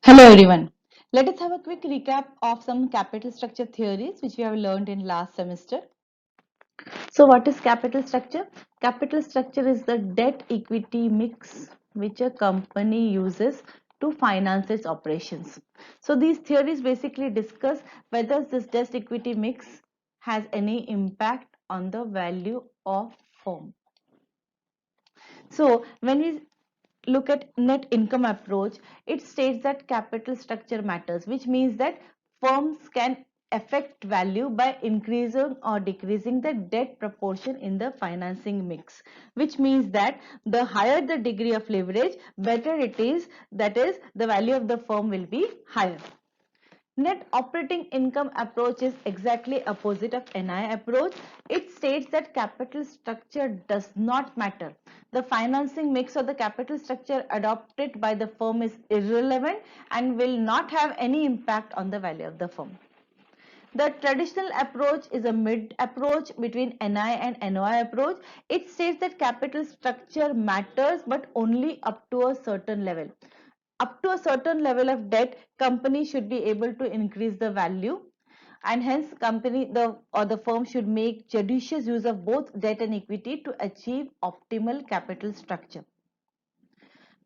Hello everyone. Let us have a quick recap of some capital structure theories which we have learned in last semester. So what is capital structure? Capital structure is the debt equity mix which a company uses to finance its operations. So these theories basically discuss whether this debt equity mix has any impact on the value of firm. So when we look at net income approach, it states that capital structure matters, which means that firms can affect value by increasing or decreasing the debt proportion in the financing mix, which means that the higher the degree of leverage, better it is, that is, the value of the firm will be higher. Net operating income approach is exactly opposite of NI approach. It states that capital structure does not matter. The financing mix or the capital structure adopted by the firm is irrelevant and will not have any impact on the value of the firm. The traditional approach is a mid approach between NI and NOI approach. It states that capital structure matters but only up to a certain level. Up to a certain level of debt, company should be able to increase the value, and hence company the firm should make judicious use of both debt and equity to achieve optimal capital structure.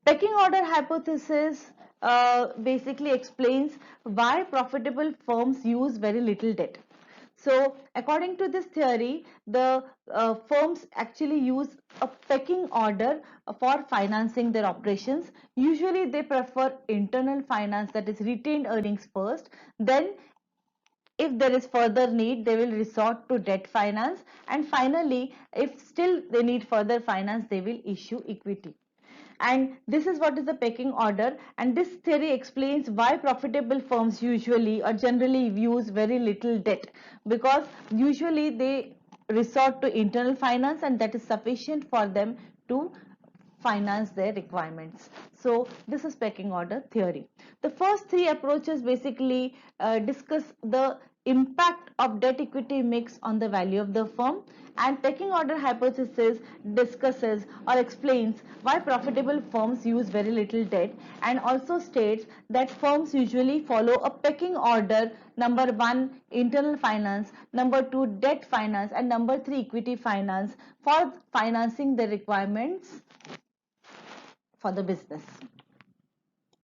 Pecking order hypothesis basically explains why profitable firms use very little debt. So, according to this theory, the firms actually use a pecking order for financing their operations. Usually, they prefer internal finance, that is retained earnings first. Then, if there is further need, they will resort to debt finance. And finally, if still they need further finance, they will issue equity. And this is what is the pecking order, and this theory explains why profitable firms usually or generally use very little debt, because usually they resort to internal finance and that is sufficient for them to finance their requirements. So this is pecking order theory. The first three approaches basically discuss the impact of debt equity mix on the value of the firm, and pecking order hypothesis discusses or explains why profitable firms use very little debt, and also states that firms usually follow a pecking order: number 1 internal finance, number 2 debt finance, and number 3 equity finance for financing the requirements for the business.